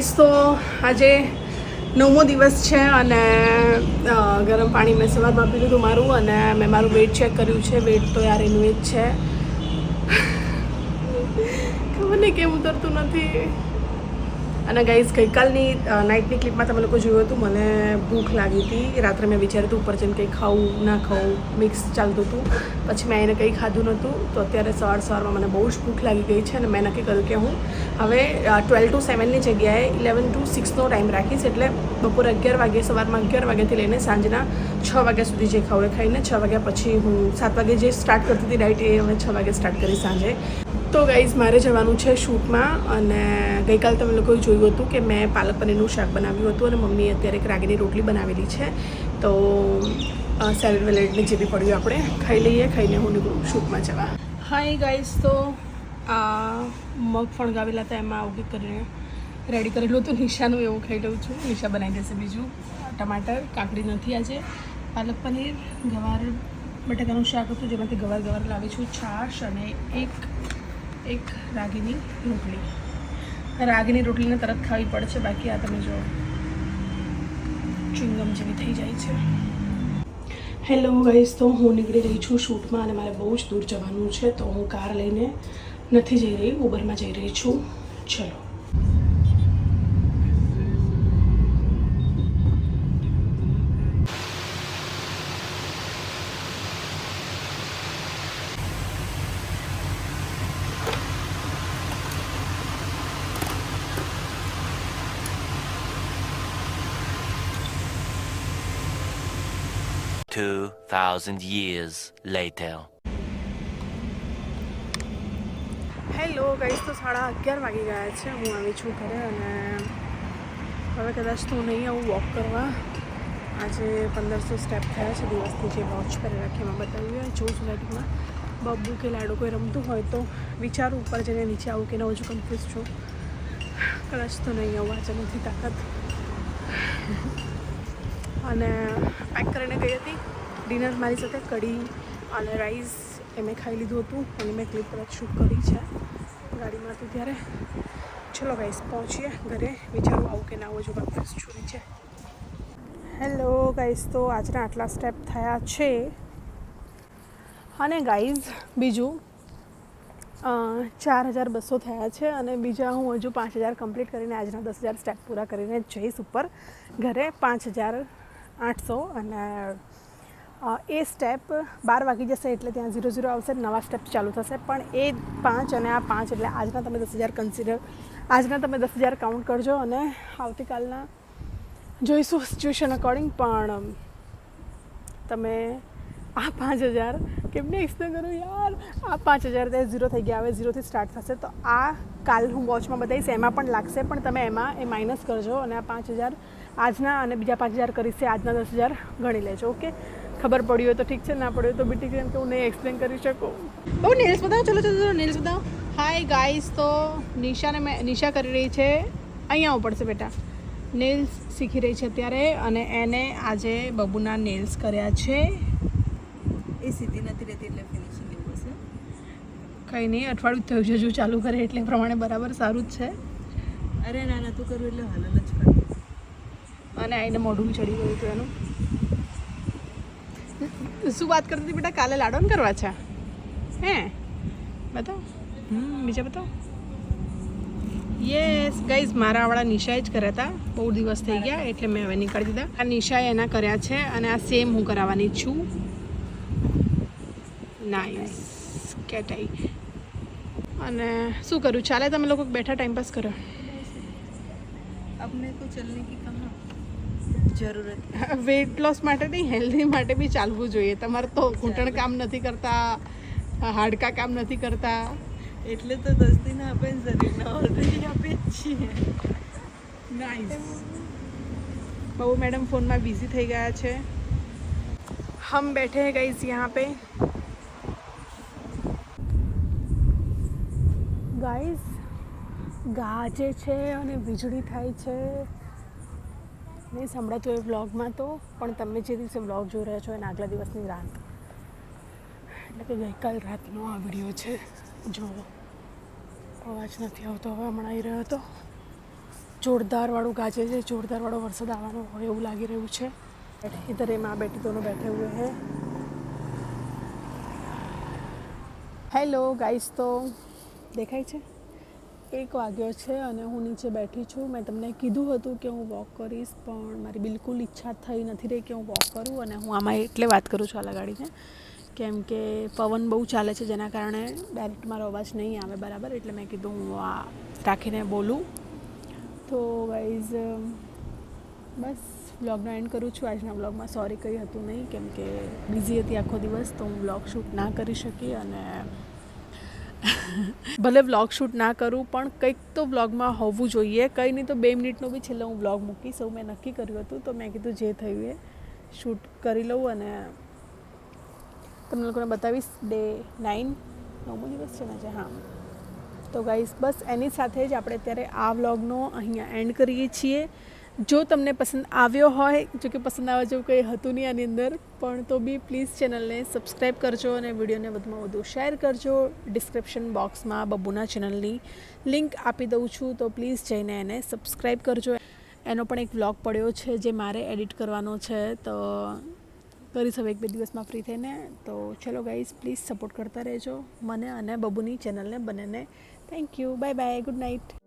Guys તો આજે 9મો દિવસ છે અને ગરમ પાણી મેં સવારમાં પી લીધું મારું અને મેં મારું વેઇટ ચેક કર્યું છે. વેઇટ તો યાર એનું એ જ છે, ખબર નહીં કેમ ઉતરતું નથી. અને ગાઈસ ગઈકાલની નાઇટની ક્લિપમાં તમે લોકો જોયું હતું, મને ભૂખ લાગી હતી. રાત્રે મેં વિચાર્યું હતું ઉપર જઈને કંઈ ખાવું ના ખાવું મિક્સ ચાલતું હતું. પછી મેં એને કંઈ ખાધું નહોતું. તો અત્યારે સવારમાં મને બહુ જ ભૂખ લાગી ગઈ છે અને મેં નક્કી કર્યું કે હું હવે 12 to 7ની જગ્યાએ 11 to 6નો ટાઈમ રાખીશ. એટલે બપોરે 11 વાગે, સવારમાં 11 વાગ્યાથી લઈને સાંજના 6 વાગ્યા સુધી જે ખાવું એ ખાઈને 6 વાગ્યા પછી હું 7 વાગે જે સ્ટાર્ટ કરતી હતી ડાયટ એ હવે 6 વાગે સ્ટાર્ટ કરી સાંજે. તો ગાઈઝ મારે જવાનું છે શૂટમાં. અને ગઈકાલ તમે લોકોએ જોયું હતું કે મેં પાલક પનીરનું શાક બનાવ્યું હતું અને મમ્મીએ અત્યારે એક રાગીની રોટલી બનાવેલી છે. તો સેલેડ વેલેડને જે બી પડ્યું આપણે ખાઈ લઈએ. ખાઈને હું નીકળું શૂટમાં જવા. હાય ગાઈઝ, તો મગ ફણગાવેલા હતા એમાં આવું કરીને રેડી કરેલું હતું. નિશાનું એવું ખાઈ લઉં છું. નિશા બનાવી દેશે બીજું. ટમાટર, કાકડી નથી આજે. પાલક પનીર, ગવાર બટાકાનું શાક હતું જેમાંથી ગવાર લાવી છું, છાશ અને એક રાગીની રોટલી. રાગીની રોટલીને તરત ખાવી પડે છે, બાકી આ તમે જો ચિંગમ જેવી થઈ જાય છે. હેલો ગાઈઝ, તો હું નીકળી રહી છું શૂટમાં અને મારે બહુ જ દૂર જવાનું છે. તો હું કાર લઈને નથી જઈ રહી, ઉબરમાં જઈ રહી છું. ચલો. $2,000 years later. હેલો ગાઈઝ, તો 11:30 વાગી ગયા છે. હું આવી છું ઘરે અને હવે કદાચ તો નહીં આવું વોક કરવા. આજે 1500 સ્ટેપ થયા છે દિવસથી જે વોચ કરી રાખી એમાં બતાવ્યું. જોઉં છું લાઈટમાં બબ્બુ કે લાડુ કોઈ રમતું હોય તો વિચારું ઉપર જઈને નીચે આવું કે ન. હજુ કન્ફ્યુઝ છું. કદાચ તો નહીં આવું, આજે નથી તાકાત. અને પેક કરીને ગઈ હતી ડિનર મારી સાથે કઢી અને રાઈસ એ મેં ખાઈ લીધું હતું અને મેં ક્લિપ પર શૂટ કરી છે ગાડીમાં હતું ત્યારે. ચલો ગાઈસ પહોંચીએ ઘરે. વિચારું આવું કે ના આવું, જો કન્ફ્યુઝ છું નીચે. હેલો ગાઈસ, તો આજના આટલા સ્ટેપ થયા છે. અને ગાઈઝ બીજું 4200 થયા છે અને બીજા હું હજુ 5000 કમ્પ્લીટ કરીને આજના 10,000 સ્ટેપ પૂરા કરીને જઈશ ઉપર ઘરે. 5800 અને એ સ્ટેપ 12 વાગી જશે એટલે ત્યાં 00 આવશે, નવા સ્ટેપ ચાલુ થશે. પણ એ 5 અને આ 5 એટલે આજના તમે 10,000 કન્સિડર, આજના તમે 10,000 કાઉન્ટ કરજો અને આવતીકાલના જોઈશું સિચ્યુએશન અકોર્ડિંગ. પણ તમે આ 5000 કેમને એક્સપ્લેન કરું યાર, આ 5000 ત્યાં 0 થઈ ગયા, હવે 0થી સ્ટાર્ટ થશે. તો આ કાલ હું વોચમાં બતાવીશ, એમાં પણ લાગશે, પણ તમે એમાં એ માઇનસ કરજો અને આ 5000 આજના અને બીજા 5000 કરીશ આજના 10,000 ગણી લેજો. ઓકે, ખબર પડી હોય તો ઠીક છે, ના પડી હોય તો બી ઠીક છે, કેમ કે હું નહીં એક્સપ્લેન કરી શકું. બહુ નેલ્સ બતાવો, ચલો નેલ્સ બતાવો. હાય ગાઈસ, તો નિશા કરી રહી છે, અહીંયા આવવું પડશે બેટા. નેલ્સ શીખી રહી છે અત્યારે અને એને આજે બબુના નેલ્સ કર્યા છે. એ સીધી નથી રહેતી એટલે ફિનિશિંગ એવું હશે. કંઈ નહીં, અઠવાડિયું થયું છે, જો ચાલુ કરે એટલે પ્રમાણે બરાબર સારું જ છે. અરે ના નતું કરવું એટલે હાલ જ કરવું. અને આઈને મોઢું ચડી ગયું હતું એનું. શું વાત કરતી હતી બેટા? કાલે લાડો કરવા છે હે? બતાવો. બીજા બતાવો. યસ ગાઈઝ, મારા વાળા નિશાએ જ કર્યા હતા. બહુ દિવસ થઈ ગયા એટલે મેં હવે નીકાળી દીધા. આ નિશાએ એના કર્યા છે અને આ સેમ હું કરાવવાની છું. નાઇસ કેટાઈ. અને શું કર્યું? ચાલે તમે લોકો બેઠા ટાઈમપાસ કરો? अपने को चलने की कहाँ જરૂરત? વેઇટ લોસ માટે નહીં, હેલ્ધી માટે બી ચાલવું જોઈએ. તમારે તો ઘૂંટણ કામ નથી કરતા, હાડકા કામ નથી કરતા. એટલે તો દસ્તીને આપે ને શરીરના ઓલરેડી આપે જ છીએ. નાઇસ. બહુ મેડમ ફોનમાં બિઝી થઈ ગયા છે. હમ બેઠે हैं गाइस यहाँ पे. ગાઈઝ ગાજે છે અને વીજળી થાય છે. નહીં સંભળાતું એ વ્લોગમાં તો, પણ તમે જે દિવસે વ્લોગ જોઈ રહ્યા છો એના આગલા દિવસની રાત, એટલે કે ગઈકાલ રાતનો આ વિડીયો છે. જો અવાજ નથી આવતો હવે, હમણાં આવી રહ્યો હતો. જોરદારવાળું ગાજે છે, જોરદારવાળો વરસાદ આવવાનો હોય એવું લાગી રહ્યું છે. इधर ये माँ बेटी दोनों बैठे हुए हैं. હેલો ગાઈસ, તો દેખાય છે 1 વાગ્યો છે અને હું નીચે બેઠી છું. મેં તમને કીધું હતું કે હું વોક કરીશ, પણ મારી બિલકુલ ઈચ્છા થઈ નથી રહી કે હું વોક કરું. અને હું આમાં એટલે વાત કરું છું આ લગાડીને, કેમ કે પવન બહુ ચાલે છે, જેના કારણે ડાયરેક્ટ મારો અવાજ નહીં આવે બરાબર. એટલે મેં કીધું હું આ રાખીને બોલું. તો ગાઈઝ બસ વ્લોગનો એન્ડ કરું છું. આજના વ્લોગમાં સોરી કંઈ હતું નહીં, કેમ કે બિઝી હતી આખો દિવસ, તો હું વ્લોગ શૂટ ના કરી શકી. અને ભલે વ્લોગ શૂટ ના કરું, પણ કંઈક તો વ્લોગમાં હોવું જોઈએ. કંઈ નહીં તો 2 મિનિટનો બી છેલ્લે હું વ્લોગ મૂકીશ એવું મેં નક્કી કર્યું હતું. તો મેં કીધું જે થયું એ શૂટ કરી લઉં અને તમને લોકોને બતાવીશ. ડે 9મો દિવસ છે ને જે, હા. તો ગાઈસ બસ એની સાથે જ આપણે અત્યારે આ વ્લોગનો અહીંયા એન્ડ કરીએ છીએ. જો તમને પસંદ આવ્યો હોય, જો કે પસંદ આવવા જેવું કંઈ હતું નહીં આની અંદર, પણ તો બી પ્લીઝ ચેનલને સબસ્ક્રાઈબ કરજો અને વિડીયોને વધુમાં વધુ શેર કરજો. ડિસ્ક્રિપ્શન બોક્સમાં બબ્બુના ચેનલની લિંક આપી દઉં છું, તો પ્લીઝ જઈને એને સબસ્ક્રાઈબ કરજો. એનો પણ એક વ્લોગ પડ્યો છે જે મારે એડિટ કરવાનો છે, તો કરીશ હવે 1-2 દિવસમાં ફ્રી થઈને. તો ચલો ગાઈઝ, પ્લીઝ સપોર્ટ કરતા રહેજો મને અને બબ્બુની ચેનલને બંનેને. Thank you, bye bye, good night.